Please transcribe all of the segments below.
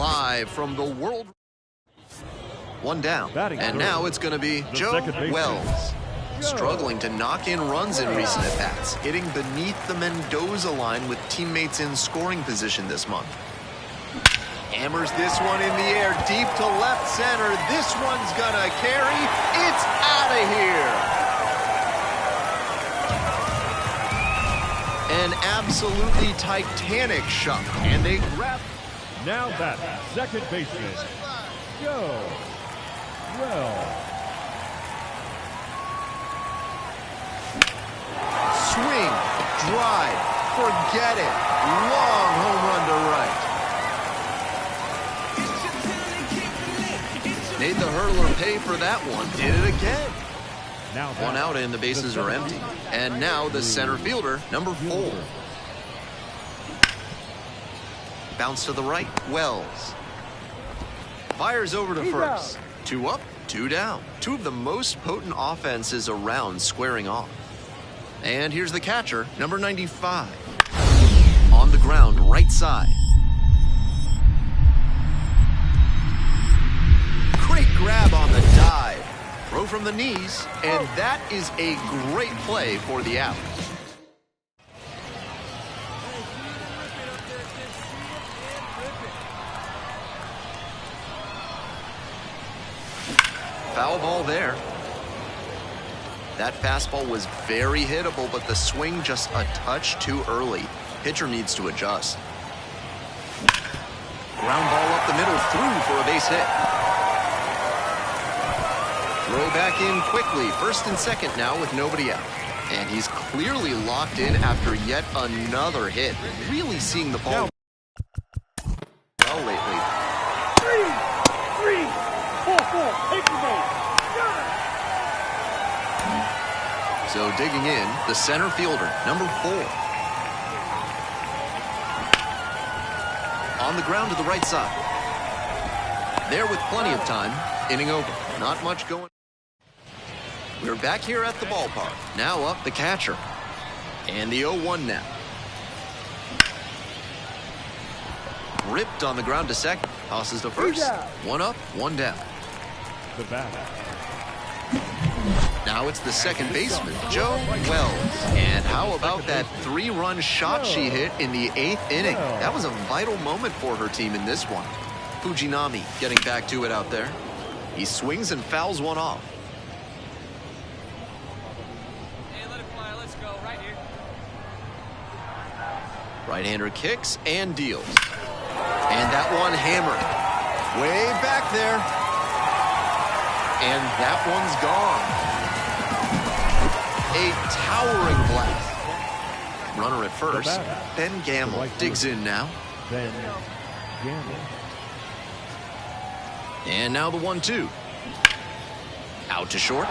live from the World. One down, and now it's going to be Joe Wells. Struggling to knock in runs in recent at-bats, hitting beneath the Mendoza line with teammates in scoring position this month. Hammers this one in the air, deep to left center. This one's gonna carry. It's out of here. An absolutely titanic shot, and they grab. Now that second baseman, Joe Wells. Swing, drive, forget it. Long home run to right. Made the hurler pay for that one. Did it again. Now one out and the bases are empty. And now the center fielder, number 4. Bounce to the right, Wells. Fires over to first. 2 up, 2 down. 2 of the most potent offenses around squaring off. And here's the catcher, number 95. On the ground, right side. Great grab on the dive. Throw from the knees, and that is a great play for the out. Foul ball there. That fastball was very hittable, but the swing just a touch too early. Pitcher needs to adjust. Ground ball up the middle, through for a base hit. Throw back in quickly, first and second now with nobody out. And he's clearly locked in after yet another hit. Really seeing the ball well lately. 3, 4, take the base. So digging in, the center fielder, number 4. On the ground to the right side. There with plenty of time, inning over. Not much going. We're back here at the ballpark. Now up the catcher. And the 0-1 now. Ripped on the ground to second. Tosses to first. 1 up, 1 down. The batter. Now it's the second baseman, Joe Wells. And how about that 3-run shot she hit in the 8th inning? That was a vital moment for her team in this one. Fujinami getting back to it out there. He swings and fouls one off. Hey, let it fly. Let's go right here. Right-hander kicks and deals. And that one hammered. Way back there. And that one's gone. A towering blast. Runner at first. Ben Gamble digs in now. Ben Gamble. And now the 1-2. Out to short.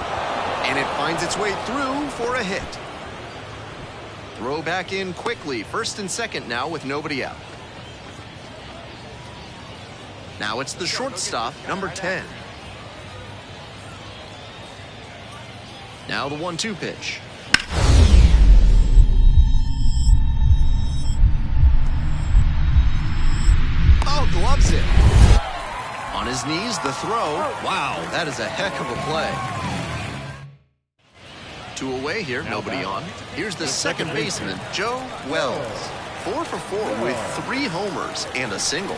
And it finds its way through for a hit. Throw back in quickly. First and second now with nobody out. Now it's the shortstop, number 10. Now the 1-2 pitch. Oh, gloves it. On his knees, the throw. Wow, that is a heck of a play. 2 away here, nobody on. Here's the second baseman, Joe Wells. 4 for 4 with 3 homers and a single.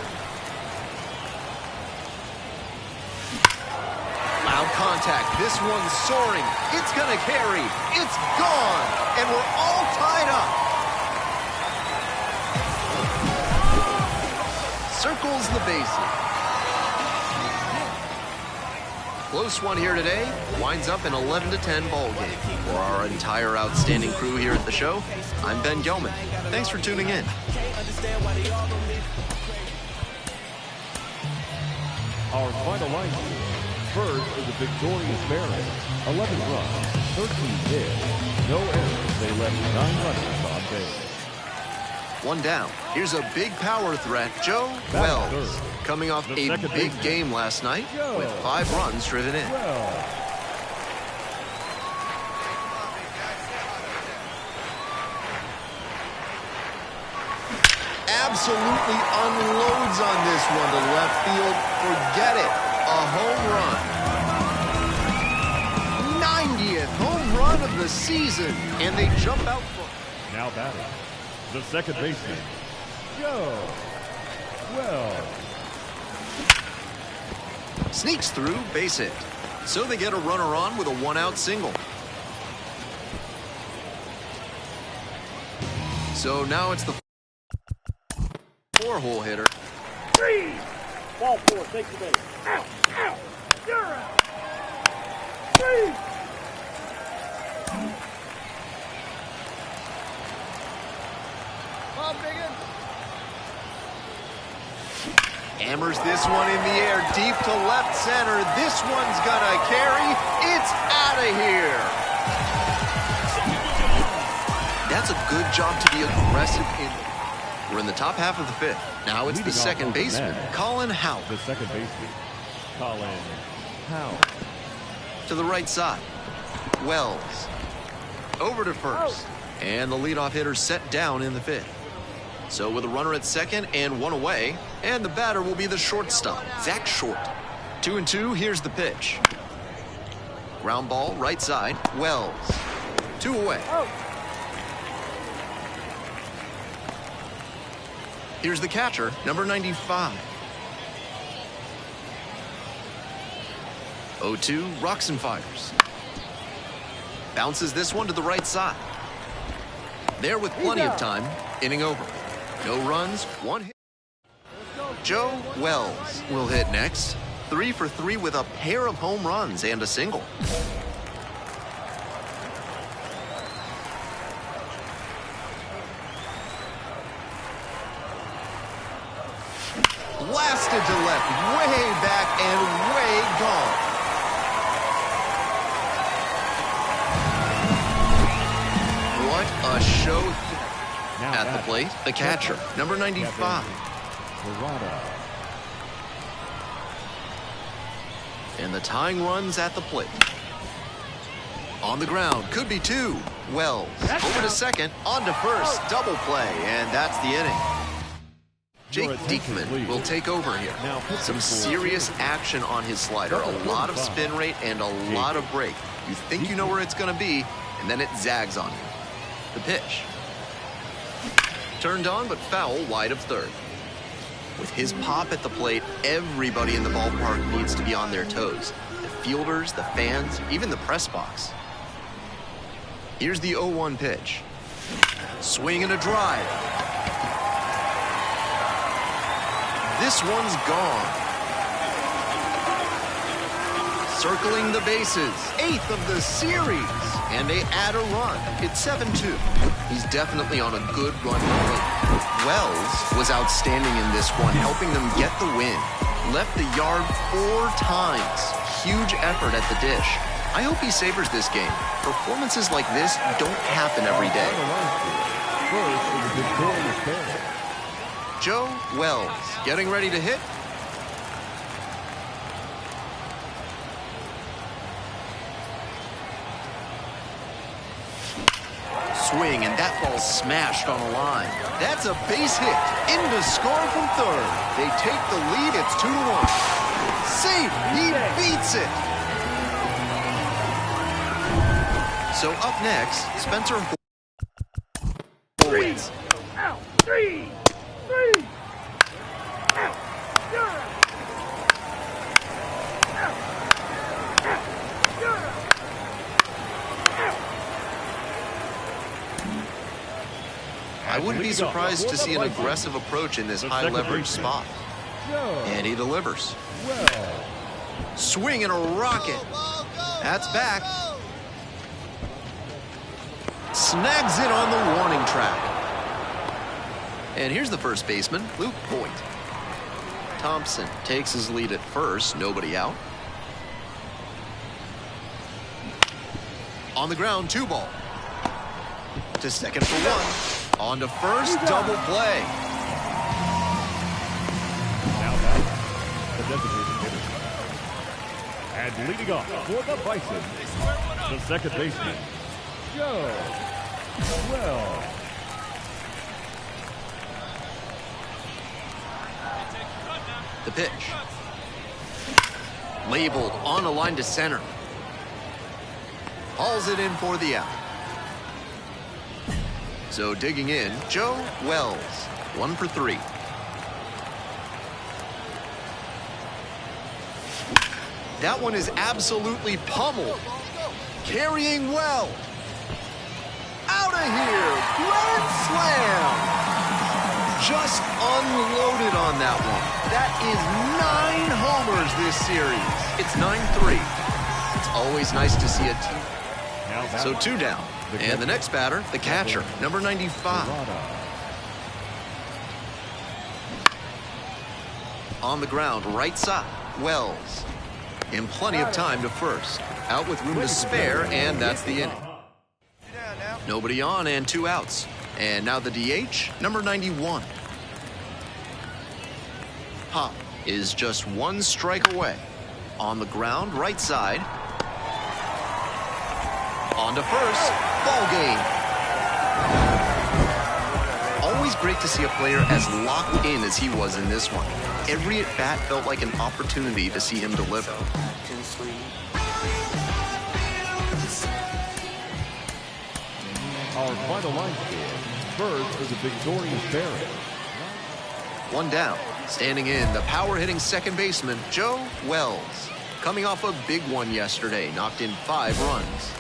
Loud contact. This one's soaring. It's going to carry. It's gone. And we're all tied up. Circles the bases. Close one here today. Winds up an 11-10 ball game. For our entire outstanding crew here at the show, I'm Ben Gelman. Thanks for tuning in. Our final line. First is a victorious Barons, 11 runs, 13 hits, no errors. They left 9 runners on base. 1 down. Here's a big power threat, Joe Wells. Coming off a big game last night with 5 runs driven in. absolutely unloads on this one to left field. Forget it. A home run. 90th home run of the season. And they jump out front. Now batting, the second baseman, Joe Wells. Sneaks through, base hit. So they get a runner on with a one-out single. So now it's the four-hole hitter. Three. Ball four, take the base. Out, out, you're out. Three. Come on, Biggin. Hammers this one in the air, deep to left center. This one's gonna carry. It's out of here. That's a good job to be aggressive in. We're in the top half of the fifth. Now it's the second baseman, Colin Howell. The second baseman, Colin Howell. To the right side, Wells. Over to first. And the leadoff hitter set down in the fifth. So with a runner at second and one away, and the batter will be the shortstop, Zach Short. 2-2, here's the pitch. Ground ball, right side, Wells. 2 away. Here's the catcher, number 95. 0-2, rocks and fires. Bounces this one to the right side. There with plenty of time, inning over. No runs, one hit. Joe Wells will hit next. 3 for 3 with a pair of home runs and a single. Blasted to left, way back and way gone. What a show. At the plate, the catcher, number 95. And the tying runs at the plate. On the ground, could be 2. Wells, over to second, on to first, double play, and that's the inning. Jake Diekman will take over here. Some serious action on his slider, a lot of spin rate and a lot of break. You think you know where it's going to be, and then it zags on you. The pitch. Turned on, but foul wide of third. With his pop at the plate, everybody in the ballpark needs to be on their toes. The fielders, the fans, even the press box. Here's the 0-1 pitch. Swing and a drive. This one's gone. Circling the bases, 8th of the series. And they add a run. It's 7-2. He's definitely on a good run. Wells was outstanding in this one, helping them get the win. Left the yard 4 times. Huge effort at the dish. I hope he savors this game. Performances like this don't happen every day. Joe Wells getting ready to hit. Swing, and that ball smashed on a line. That's a base hit. In to score from third. They take the lead. It's 2-1. Safe. He beats it. So up next, Spencer Boyd. Out. 3. 3. Out. You're out. I wouldn't be surprised to see an aggressive approach in this high leverage spot. And he delivers. Swing and a rocket. That's back. Snags it on the warning track. And here's the first baseman, Luke Boyd. Thompson takes his lead at first, nobody out. On the ground, 2 ball. To second for 1. On to first, double play. Now back, the designated hitter. And leading off for the Bison, the second baseman, Joe Wells. The pitch. Labeled on a line to center. Hauls it in for the out. So digging in, Joe Wells, 1 for 3. That one is absolutely pummeled. Carrying well. Out of here. Grand slam. Just unloaded on that one. That is 9 homers this series. It's 9-3. It's always nice to see a team. So 2 down. And the next batter, the catcher, number 95. On the ground, right side, Wells. In plenty of time to first. Out with room to spare, and that's the inning. Nobody on and 2 outs. And now the DH, number 91. Pop is just 1 strike away. On the ground, right side. On to first. Ball game. Always great to see a player as locked in as he was in this one. Every at-bat felt like an opportunity to see him deliver. Our final line score. First is a victorious Barrett. 1 down. Standing in, the power-hitting second baseman, Joe Wells. Coming off a big one yesterday, knocked in 5 runs.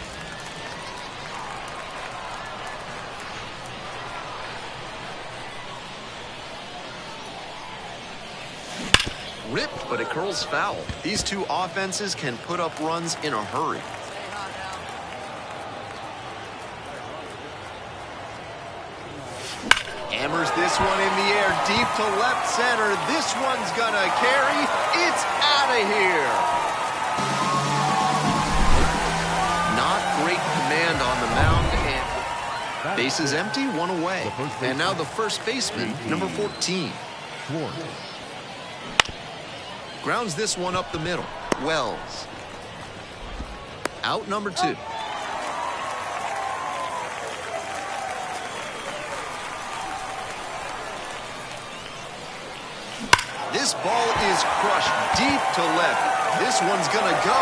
Ripped, but it curls foul. These 2 offenses can put up runs in a hurry. Hammers this one in the air, deep to left center. This one's gonna carry. It's out of here. Not great command on the mound, and bases empty, 1 away. And now the first baseman, number 14. Grounds this one up the middle. Wells. Out number 2. This ball is crushed deep to left. This one's gonna go.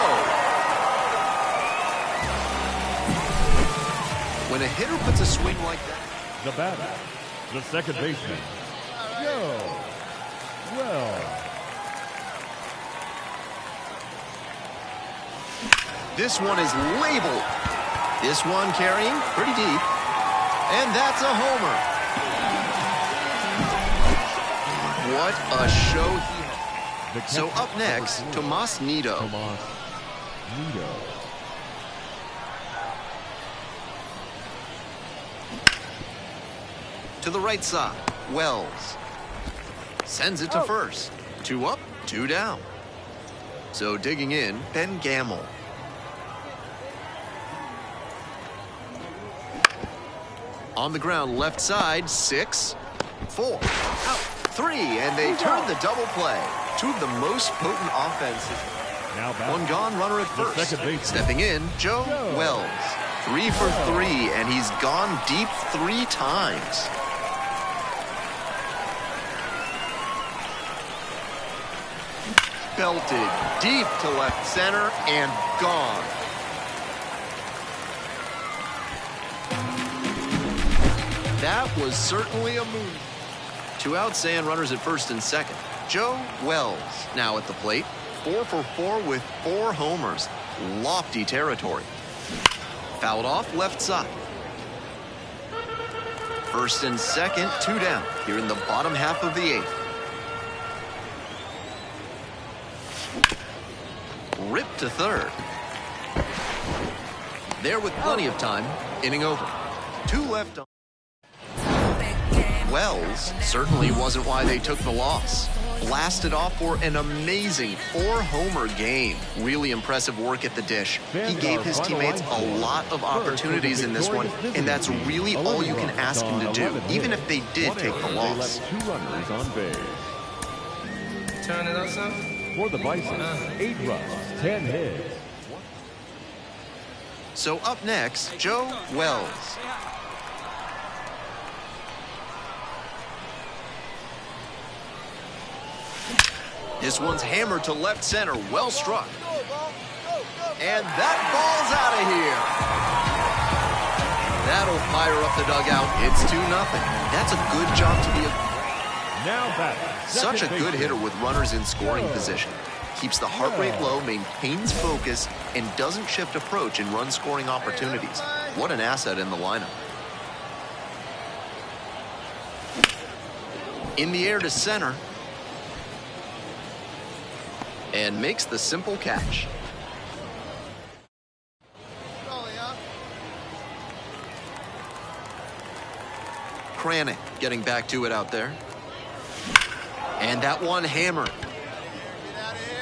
When a hitter puts a swing like that. The batter, the second baseman, Joe Wells. This one is labeled. This one carrying pretty deep. And that's a homer. What a show he had. So up next, Tomas Nido. To the right side, Wells. Sends it to first. 2 up, 2 down. So digging in, Ben Gamble. On the ground, left side, 6, 4, out, 3, and they turn the double play. 2 of the most potent offenses. Now back. 1 gone, runner at first. Stepping in, Joe Wells. 3 for 3, and he's gone deep 3 times. Belted deep to left center and gone. That was certainly a move. 2 outs and runners at first and second. Joe Wells now at the plate. 4 for 4 with 4 homers. Lofty territory. Fouled off left side. First and second, 2 down here in the bottom half of the 8th. Ripped to third. There with plenty of time. Inning over. 2 left on. Wells certainly wasn't why they took the loss. Blasted off for an amazing 4-homer game. Really impressive work at the dish. He gave his teammates a lot of opportunities in this one, and that's really all you can ask him to do, even if they did take the loss. 2 runners on base. Turn it up some. For the Bison, 8 runs, 10 hits. So up next, Joe Wells. This one's hammered to left center, well struck. And that ball's out of here. That'll fire up the dugout. It's 2-0. That's a good job to be now back. Such a good hitter with runners in scoring position. Keeps the heart rate low, maintains focus, and doesn't shift approach in run-scoring opportunities. What an asset in the lineup. In the air to center. And makes the simple catch. Kranick getting back to it out there. And that one hammered.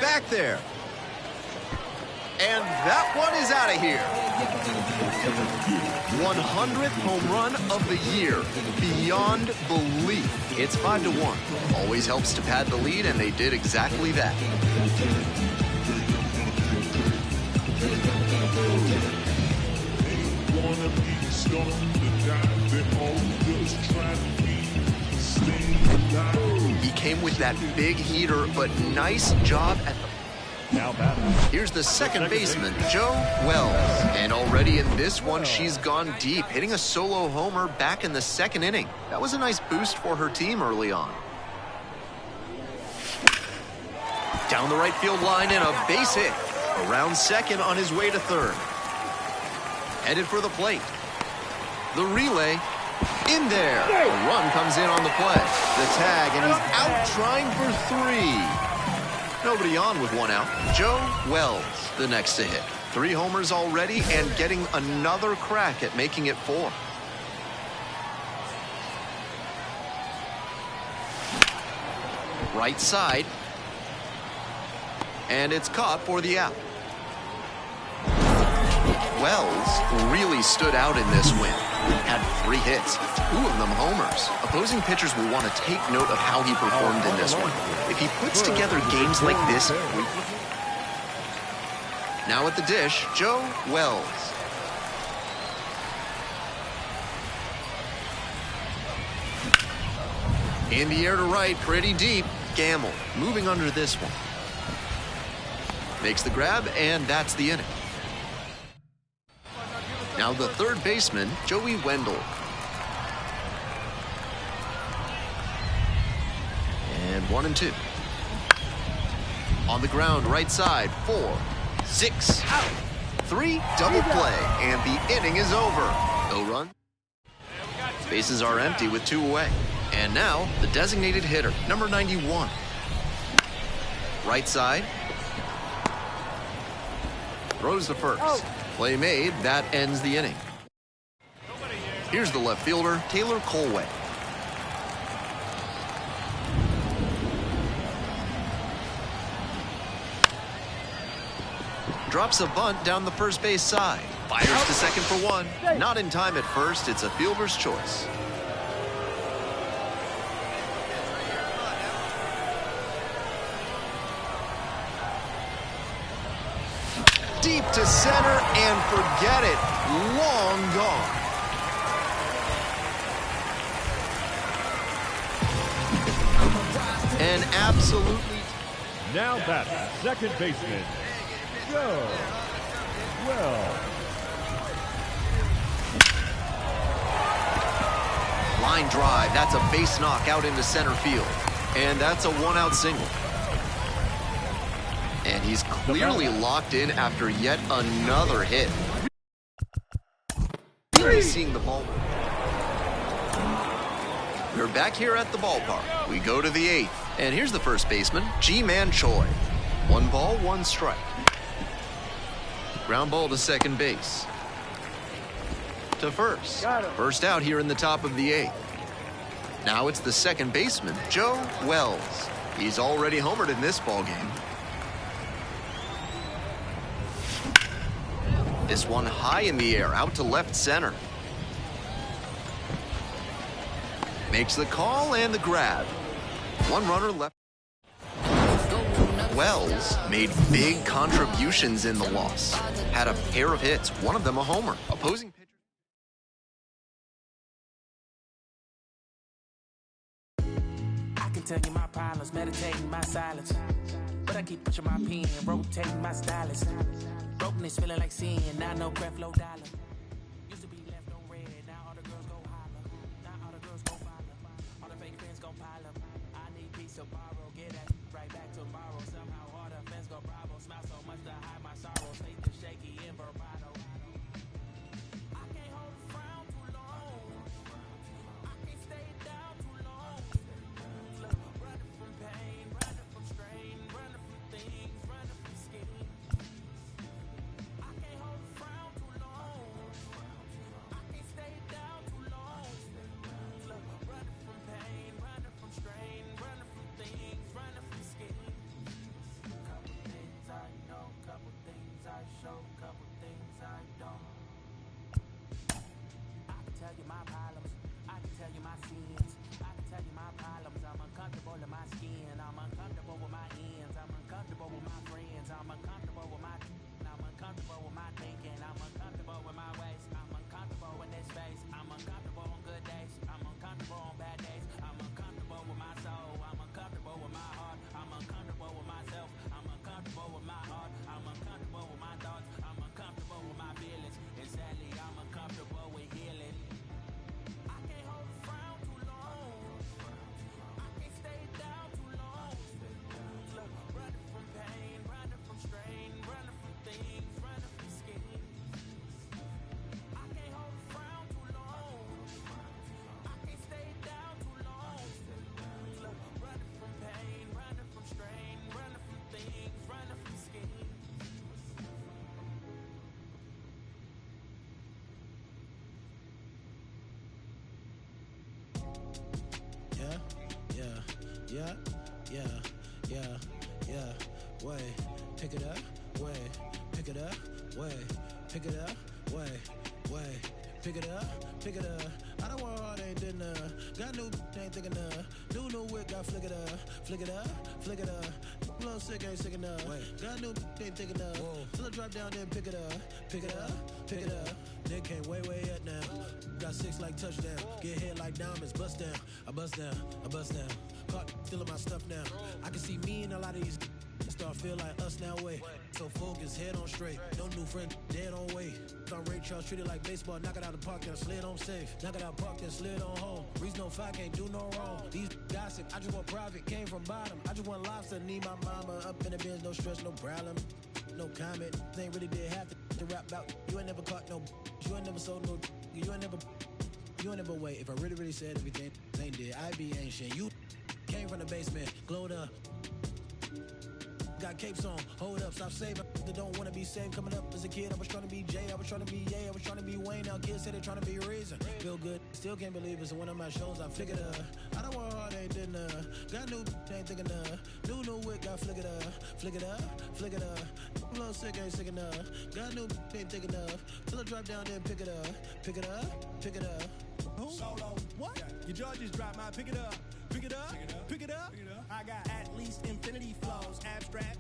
Back there. And that one is out of here. 100th home run of the year. Beyond belief. It's 5-1. Always helps to pad the lead, and they did exactly that. He came with that big heater, but nice job at the... Now batting. Here's the second baseman, Joe Wells. And already in this one, she's gone deep, hitting a solo homer back in the second inning. That was a nice boost for her team early on. Down the right field line and a base hit. Around second on his way to third. Headed for the plate. The relay. In there. A run comes in on the play. The tag, and he's out trying for 3. Nobody on with 1 out. Joe Wells, the next to hit. 3 homers already and getting another crack at making it 4. Right side. And it's caught for the out. Wells really stood out in this win. Had 3 hits, 2 of them homers. Opposing pitchers will want to take note of how he performed in this one. If he puts together games like this, now at the dish, Joe Wells. In the air to right, pretty deep. Gamble, moving under this one. Makes the grab, and that's the inning. Now the third baseman, Joey Wendell. And 1-2. On the ground, right side, 4, 6, out. 3, double play, and the inning is over. No run. Bases are empty with 2 away. And now, the designated hitter, number 91. Right side. Throws the first. Play made, that ends the inning. Here's the left fielder, Taylor Colway. Drops a bunt down the first base side. Fires to second for 1. Not in time at first, it's a fielder's choice. Deep to center, and forget it. Long gone. And absolutely... Now batting, second baseman, Joe Wells. Line drive, that's a base knock out into center field. And that's a 1-out single. And he's clearly locked in after yet another hit. Really seeing the ball. We're back here at the ballpark. We go to the 8th. And here's the first baseman, Ji-Man Choi. 1 ball, 1 strike. Ground ball to second base. To first. First out here in the top of the 8th. Now it's the second baseman, Joe Wells. He's already homered in this ball game. This one high in the air, out to left center. Makes the call and the grab. 1 runner left. Wells made big contributions in the loss. Had a pair of hits, one of them a homer. Opposing pitcher. tell you my problems, meditating my silence. But I keep pushing my pen, rotating my stylus. Brokenness feeling like sin, now no breath, low dollar. Used to be left on red, now all the girls go holler. Now all the girls go follow. All the fake friends gon' pile up. I need peace to borrow, get that right back tomorrow. Somehow all the fans go bravo. Smile so much to hide my sorrow. Faith is shaky in bravado. I can't hold a frown too long. I can't stay down too long. Look, running from pain, running from strain, running from things, running from schemes. I can't hold a frown too long. I can't stay down too long. Look, running from pain, running from strain, running from things, running from schemes. Couple things I know, couple things I show, couple things I don't. I can tell you my problems, I can tell you my sins, I can tell you my problems. I'm uncomfortable in my skin, I'm uncomfortable with my ends, I'm uncomfortable with my friends, I'm uncomfortable with my, I'm uncomfortable with my thinking, I'm uncomfortable with my ways, I'm uncomfortable in this space, I'm uncomfortable on good days, I'm uncomfortable on bad days, I'm uncomfortable with my soul, I'm uncomfortable with my heart, I'm uncomfortable with myself, I'm uncomfortable with my heart, I'm uncomfortable with my thoughts, I'm uncomfortable with my feelings, and sadly I'm uncomfortable with healing. I can't hold a frown too long, I can't stay down too long. Look, running from pain, running from strain, running from things, running from schemes. I can't hold a frown too long, I can't stay down too long. Look, running from pain, running from strain, running from things, running from schemes. Yeah. Way, pick it up, way, pick it up, way, pick it up, way, pick it up, pick it up. I don't want hard, ain't did enough. Got new, ain't thinking enough. New whip, got flick it up, flick it up, flick it up. Little sick, ain't sick enough. Got new, ain't thinking enough. Till I drop down, then pick it up, pick it up, pick it up. Nick came way up now. Got 6 like touchdown. Get hit like diamonds, bust down. I bust down. Caught stealing my stuff now. I can see me in a lot of these. Start feel like us now, way. So focus, head on straight. No new friend, dead on way. On Ray Charles, treat it like baseball. Knock it out the park, then slid on safe. Knock it out park, then slid on home. Reason no fact, can't do no wrong. These gossip, I just want private, came from bottom. I just want lobster, need my mama up in the bins, no stress, no problem. No comment, they ain't really did half the rap about. You ain't never caught no, you ain't never sold no, you ain't never wait. If I really said everything, they did, I be ancient. You came from the basement, glowed up. Got capes on, hold up, stop saving. They don't wanna be saved. Coming up as a kid, I was trying to be Jay, I was trying to be Ye, I was trying to be Wayne. Now kids say they're trying to be Reason. Feel good, still can't believe it. So one of my shows, I figured I don't want hard, ain't did enough. Got new, ain't thinking enough. New whip, got flick it up, flick it up, flick it up. Little sick, ain't sick enough. Got new, ain't thick enough. Till I drop down, then pick it up, pick it up, pick it up. Solo. What? Your jaw just dropped, my pick it up. Pick it up, pick it up. I got at least infinity flows, abstract.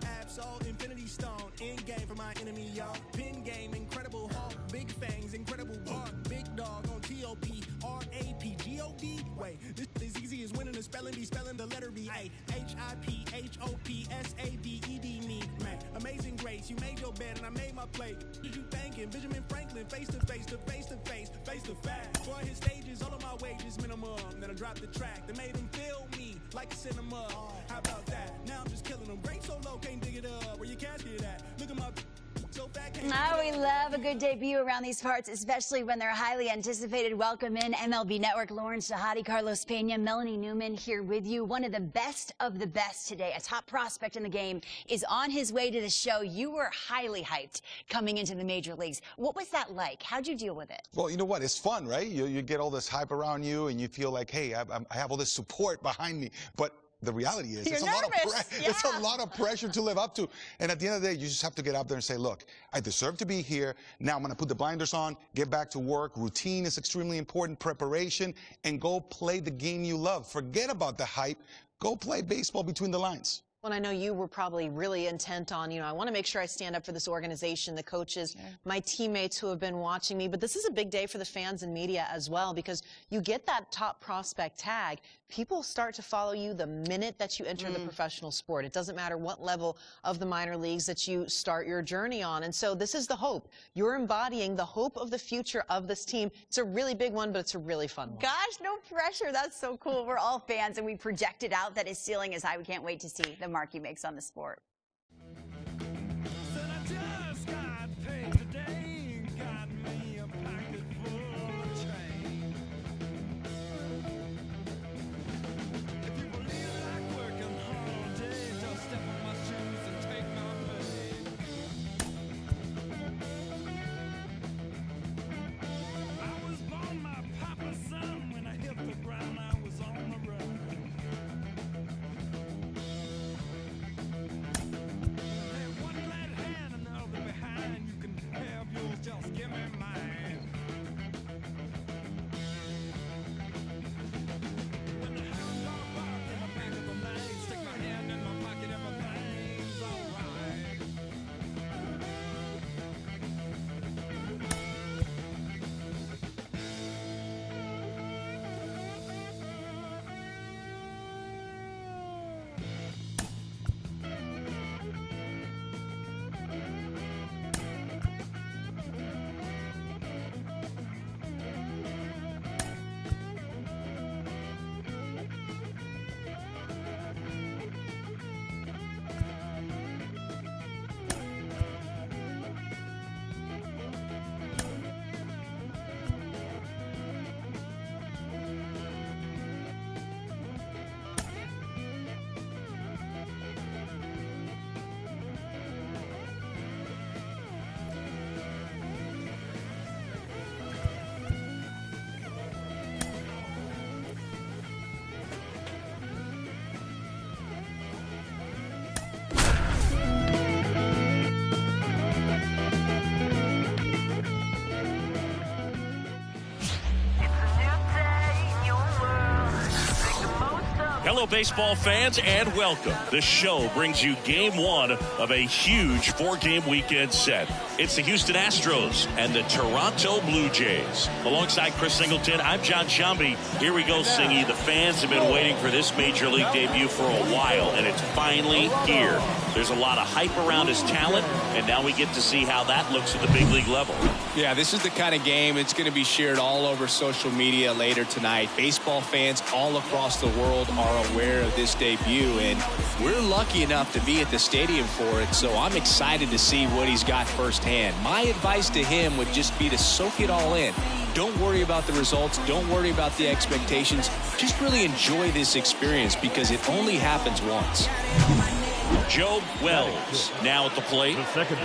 Absol, infinity stone, end game for my enemy, y'all. Pin game, incredible hawk, big fangs, incredible bark, big dog on T.O.P. R.A.P. G.O.D. Wait, this is easy as winning the spelling bee, spelling the letter B. A H-I-P-H-O-P-S-A-D-E-D me. Man, amazing grace, you made your bed and I made my plate. Did you thanking Benjamin Franklin, face to face, to face to face, face to fact. For his stages, all of my wages minimum. Then I dropped the track that made him feel me like a cinema. How about that? Now I'm just killing them. Great so low, can't dig it up. Where your casket at? Look at my so fat, can't We love a good debut around these parts, especially when they're highly anticipated. Welcome in MLB Network, Lauren Shahadi, Carlos Pena, Melanie Newman here with you. One of the best today, a top prospect in the game, is on his way to the show. You were highly hyped coming into the major leagues. What was that like? How'd you deal with it? Well, you know what? It's fun, right? You get all this hype around you, and you feel like, hey, I have all this support behind me. But the reality is, it's a lot of pressure to live up to. And at the end of the day, you just have to get out there and say, look, I deserve to be here. Now I'm going to put the blinders on, get back to work. Routine is extremely important, preparation, and go play the game you love. Forget about the hype. Go play baseball between the lines. Well, I know you were probably really intent on, I want to make sure I stand up for this organization, the coaches, my teammates who have been watching me. But this is a big day for the fans and media as well, because you get that top prospect tag. people start to follow you the minute that you enter the professional sport. It doesn't matter what level of the minor leagues that you start your journey on. And so this is the hope. You're embodying the hope of the future of this team. It's a really big one, but it's a really fun one. Gosh, no pressure. That's so cool. We're all fans, and we projected out that his ceiling is high. We can't wait to see the mark he makes on the sport. Hello, baseball fans, and welcome. This show brings you game one of a huge four-game weekend set. It's the Houston Astros and the Toronto Blue Jays. Alongside Chris Singleton, I'm John Shambi. Here we go, Singy. The fans have been waiting for this Major League debut for a while, and it's finally here. There's a lot of hype around his talent, and now we get to see how that looks at the big league level. Yeah, this is the kind of game it's going to be shared all over social media later tonight. Baseball fans all across the world are aware of this debut, and we're lucky enough to be at the stadium for it, so I'm excited to see what he's got firsthand. My advice to him would just be to soak it all in. Don't worry about the results. Don't worry about the expectations. Just really enjoy this experience because it only happens once. Joe Wells now at the plate,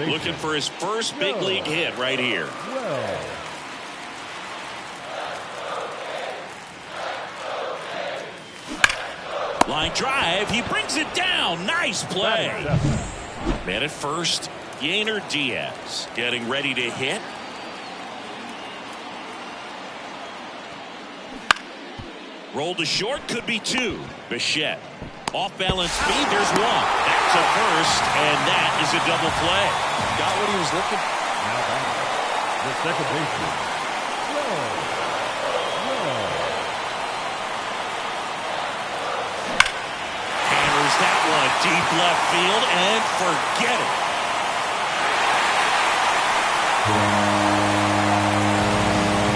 looking for his first big league hit right here. Line drive, he brings it down. Nice play. Man at first, Yainer Diaz getting ready to hit. Roll to short, could be two. Bichette. Off balance speed, there's one. Back to first, and that is a double play. Got what he was looking for. Now back. The second baseman. Hammers that one deep left field, and forget it.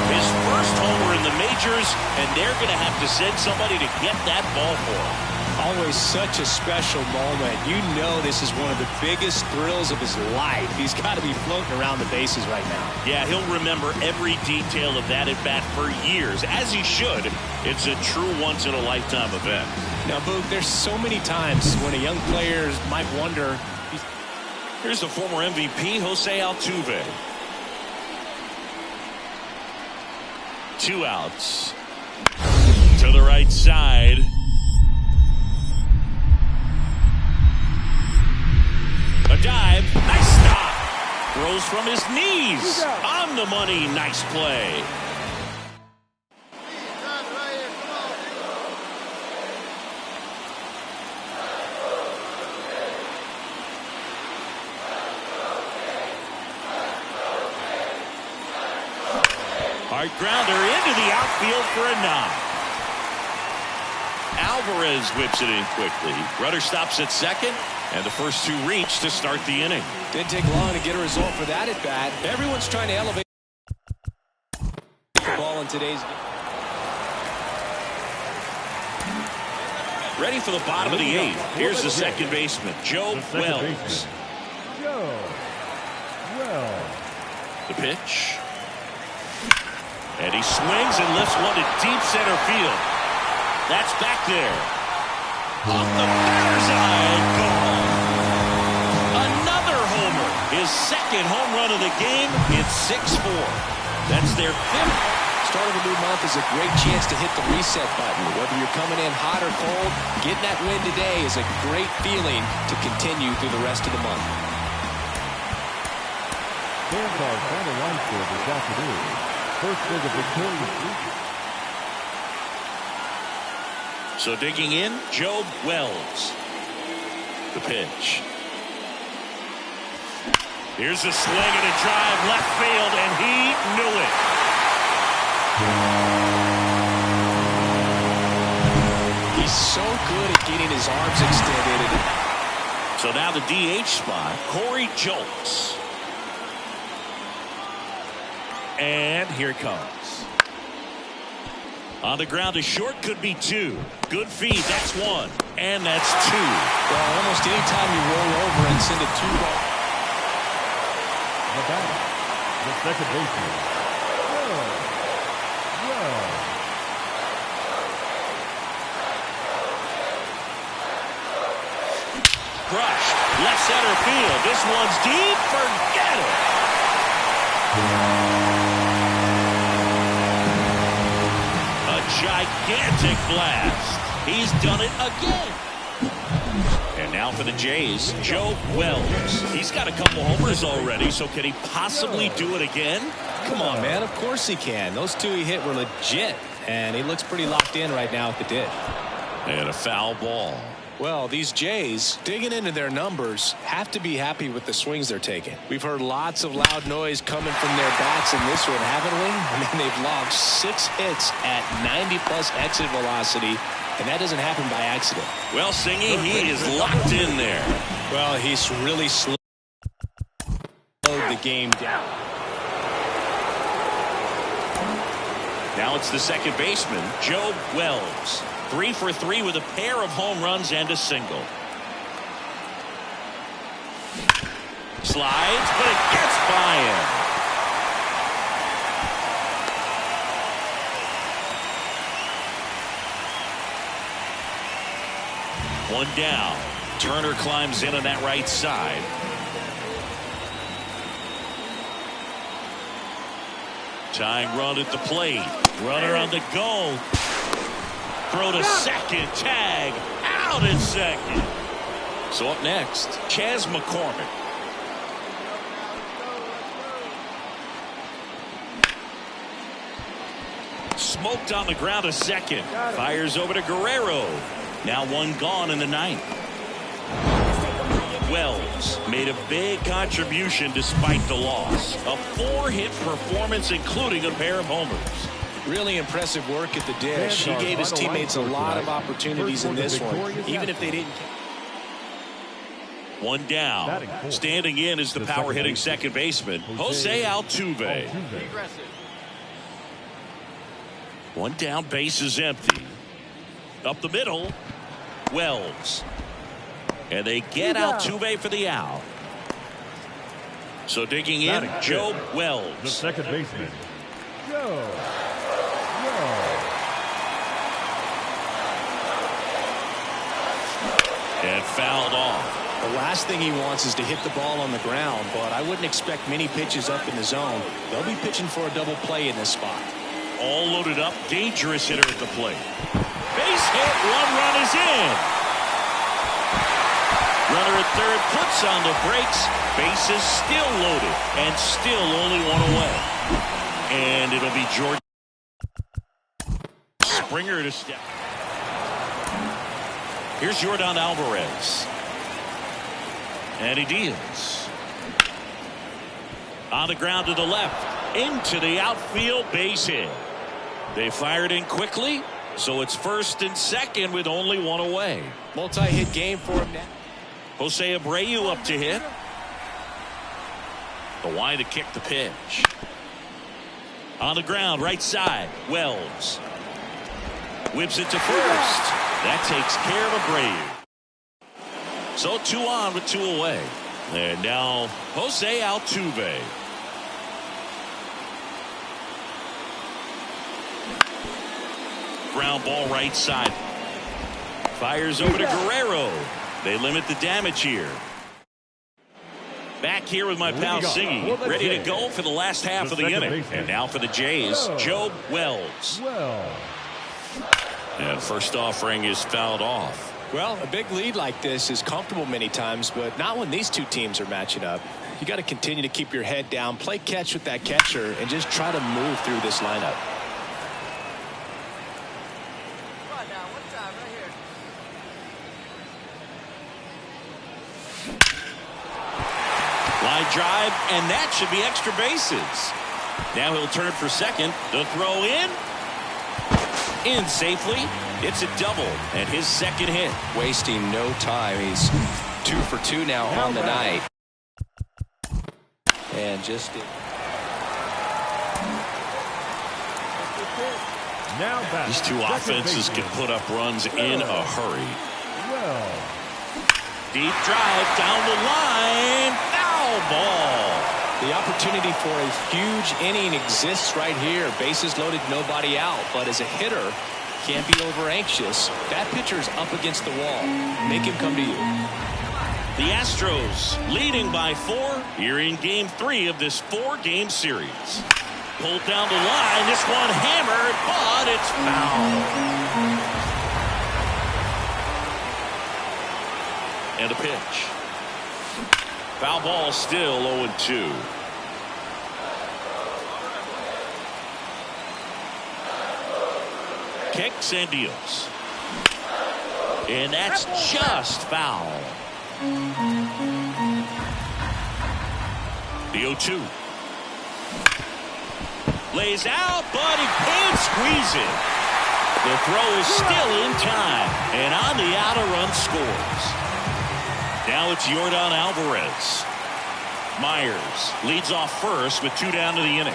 His first homer in the majors, and they're going to have to send somebody to get that ball for him. Always such a special moment. You know this is one of the biggest thrills of his life. He's got to be floating around the bases right now. Yeah, he'll remember every detail of that at-bat for years, as he should. It's a true once-in-a-lifetime event. Now, Boog, there's so many times when a young player might wonder. Here's the former MVP, Jose Altuve. 2 outs. To the right side. A dive. Nice stop. Throws from his knees. On the money. Nice play. Hard grounder into the outfield for a knock. Alvarez whips it in quickly. Runner stops at second, and the first two reach to start the inning. Didn't take long to get a result for that at bat. Everyone's trying to elevate the ball in today's game. Ready for the bottom of the eighth. Here's the second baseman, Joe Wells. Joe Wells. The pitch. And he swings and lifts one to deep center field. That's back there. Off the batter's eye. Gone. Another homer. His second home run of the game. It's 6-4. That's their fifth. Start of a new month is a great chance to hit the reset button. Whether you're coming in hot or cold, getting that win today is a great feeling to continue through the rest of the month. Fans are final line score this afternoon. First for the victorious region. So digging in, Joe Wells. The pitch. Here's a swing and a drive left field, and he knew it. He's so good at getting his arms extended. So now the DH spot, Corey Julks. And here it comes. On the ground to short, could be two. Good feed, that's one. And that's two. Well, almost any time you roll over and send a two-ball. The batter, the second baseman, Crushed. Left center field. This one's deep. Forget it. A gigantic blast. He's done it again. And now for the Jays, Joe Wells. He's got a couple homers already, so can he possibly do it again? Come on, man. Of course he can. Those two he hit were legit, and he looks pretty locked in right now at the dish. And a foul ball. Well, these Jays, digging into their numbers, have to be happy with the swings they're taking. We've heard lots of loud noise coming from their bats in this one, haven't we? I mean, they've logged 6 hits at 90-plus exit velocity, and that doesn't happen by accident. Well, Singy, he is locked in there. Well, he's really slowed the game down. Now it's the second baseman, Joe Wells. 3 for 3 with a pair of home runs and a single. Slides, but it gets by him. One down. Turner climbs in on that right side. Tying run at the plate. Runner on the go. Throw to second. Tag. Out at second. So up next, Chas McCormick. Smoked on the ground to second. Fires over to Guerrero. Now one gone in the ninth. Wells made a big contribution despite the loss. A 4-hit performance, including a pair of homers. Really impressive work at the dish. He gave his teammates a lot of opportunities in this one, even if they didn't. One down. Standing in is the power hitting second baseman, Jose Altuve. One down, base is empty. Up the middle, Wells. And they get Altuve for the out. So digging in, Joe Wells. The second baseman, Joe. And fouled off. The last thing he wants is to hit the ball on the ground, but I wouldn't expect many pitches up in the zone. They'll be pitching for a double play in this spot. All loaded up, dangerous hitter at the plate. Base hit, one run is in. Runner at third puts on the brakes. Base is still loaded and still only one away. And it'll be Jordan Springer to step. Here's Jordan Alvarez. And he deals. On the ground to the left. Into the outfield, base hit. They fired in quickly, So it's first and second with only one away. Multi-hit game for him now. Jose Abreu up to hit. The wide to kick the pitch. On the ground, right side, Wells. Whips it to first. That takes care of Abreu. So 2 on with 2 away. And now Jose Altuve. Ground ball right side. Fires over to Guerrero. They limit the damage here. Back here with my pal Siggy, ready to go for the last half of the inning. And now for the Jays, Joe Wells. And first offering is fouled off. Well, a big lead like this is comfortable many times, but not when these two teams are matching up. You got to continue to keep your head down, play catch with that catcher, and just try to move through this lineup. Line drive, and that should be extra bases. Now he'll turn for second. The throw in safely. It's a double and his second hit. Wasting no time. He's 2 for 2 now on the night. And just these two offenses can put up runs in a hurry. Deep drive down the line. Foul ball. The opportunity for a huge inning exists right here. Bases loaded, nobody out. But as a hitter, can't be over anxious. That pitcher's up against the wall. Make him come to you. The Astros leading by 4 here in game 3 of this 4-game series. Pulled down the line. This one hammered, but it's foul. And a pitch. Foul ball, still 0-2. Kicks and deals. And that's just foul. The 0-2. Lays out, but he can't squeeze it. The throw is still in time. And on the out, a run scores. Now it's Yordan Alvarez. Myers leads off first with 2 down to the inning.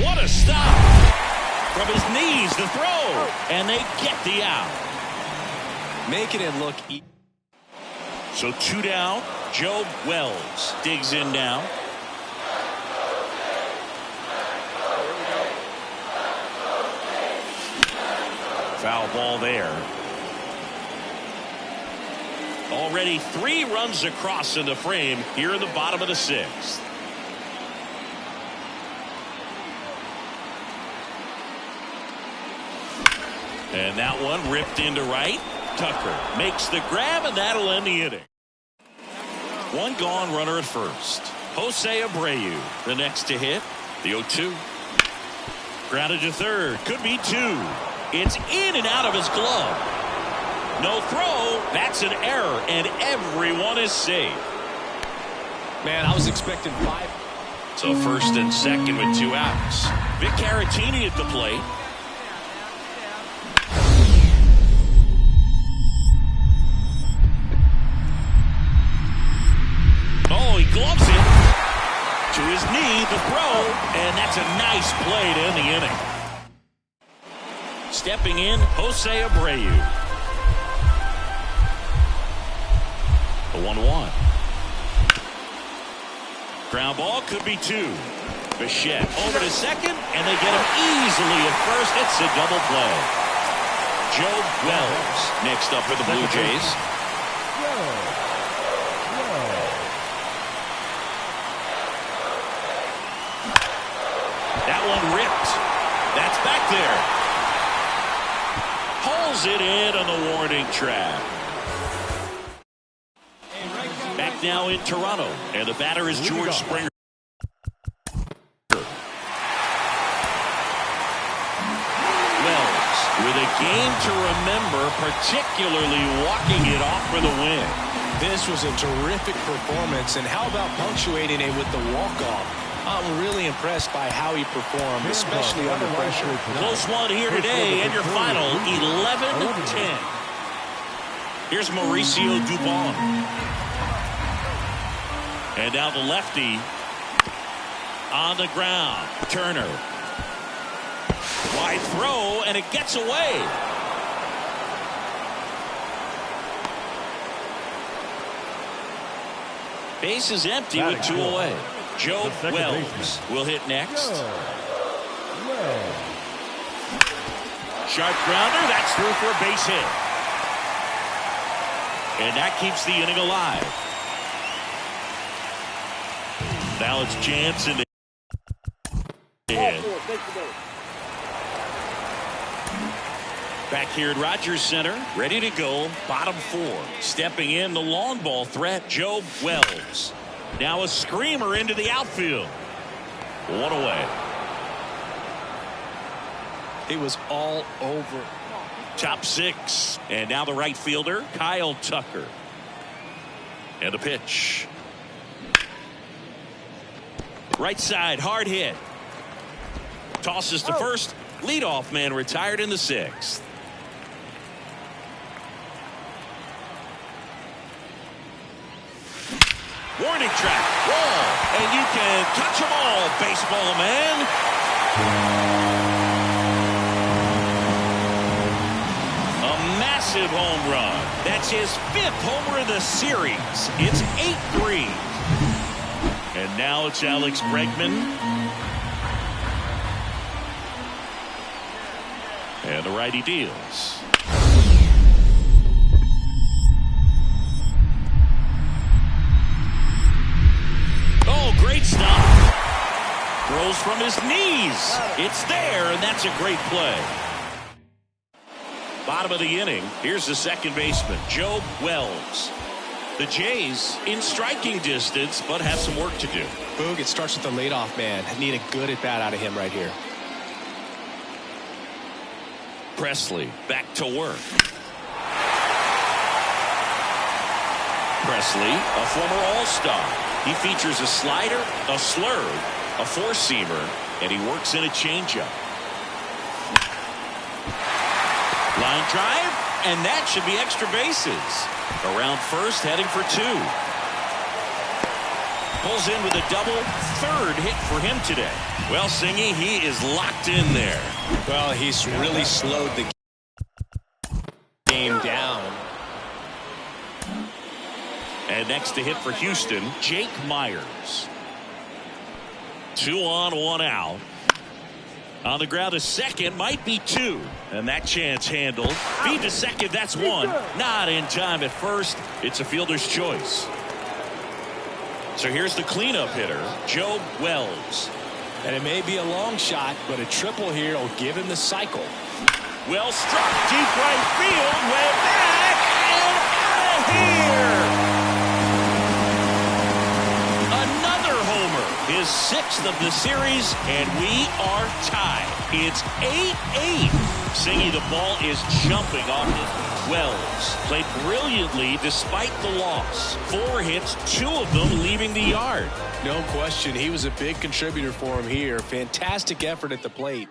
What a stop. From his knees, the throw. And they get the out. Making it look easy. So 2 down. Joe Wells digs in now. Foul ball there. Already 3 runs across in the frame here in the bottom of the 6th. And that one ripped into right. Tucker makes the grab, and that'll end the inning. 1 gone, runner at first. Jose Abreu, the next to hit. The 0-2. Grounded to third. Could be 2. It's in and out of his glove. No throw. That's an error, and everyone is safe. Man, I was expecting 5. So first and second with 2 outs. Vic Caratini at the plate. Oh, he gloves it. To his knee, the throw, and that's a nice play to end the inning. Stepping in, Jose Abreu. The 1-1. Ground ball could be 2. Bichette over to second, and they get him easily at first. It's a double play. Joe Wells next up for the Blue Jays. That one ripped. That's back there. Pulls it in on the warning track. Back now in Toronto, and the batter is George Springer. Wells with a game to remember, particularly walking it off for the win. This was a terrific performance, and how about punctuating it with the walk-off? I'm really impressed by how he performed, especially under pressure. Close one here today, and your final 11-10. Here's Mauricio Dubon. And now the lefty on the ground. Turner. Wide throw, and it gets away. Base is empty with 2 away. Joe Wells will hit next. Sharp grounder. That's through for a base hit. And that keeps the inning alive. Now it's Jansen. Back here at Rogers Center, ready to go. Bottom 4. Stepping in the long ball threat, Joe Wells. Now a screamer into the outfield. 1 away. It was all over. Top 6. And now the right fielder, Kyle Tucker. And the pitch. Right side, hard hit. Tosses to first. Leadoff man retired in the 6th. Warning track, wall, and you can touch them all, baseball man. A massive home run. That's his 5th homer of the series. It's 8-3. And now it's Alex Bregman. And the righty deals. Oh, great stop. Throws from his knees. It's there, and that's a great play. Bottom of the inning. Here's the second baseman, Joe Wells. The Jays in striking distance, but have some work to do. Boog, it starts with the leadoff man. I need a good at-bat out of him right here. Presley back to work. Presley, a former All-Star. He features a slider, a slurve, a four-seamer, and he works in a changeup. Line drive, and that should be extra bases. Around first, heading for 2. Pulls in with a double, 3rd hit for him today. Well, Singy, he is locked in there. Well, he's really slowed the game down. And next to hit for Houston, Jake Myers. 2 on, 1 out. On the ground, a second, might be 2. And that chance handled. Feed to second, that's 1. Not in time at first. It's a fielder's choice. So here's the cleanup hitter, Joe Wells. And it may be a long shot, but a triple here will give him the cycle. Well struck, deep right field, way back, and out of here! Another homer, his 6th of the series, and we are tied. It's 8-8. Singy, the ball is jumping off his. Wells played brilliantly despite the loss. 4 hits, 2 of them leaving the yard. No question, he was a big contributor for him here. Fantastic effort at the plate.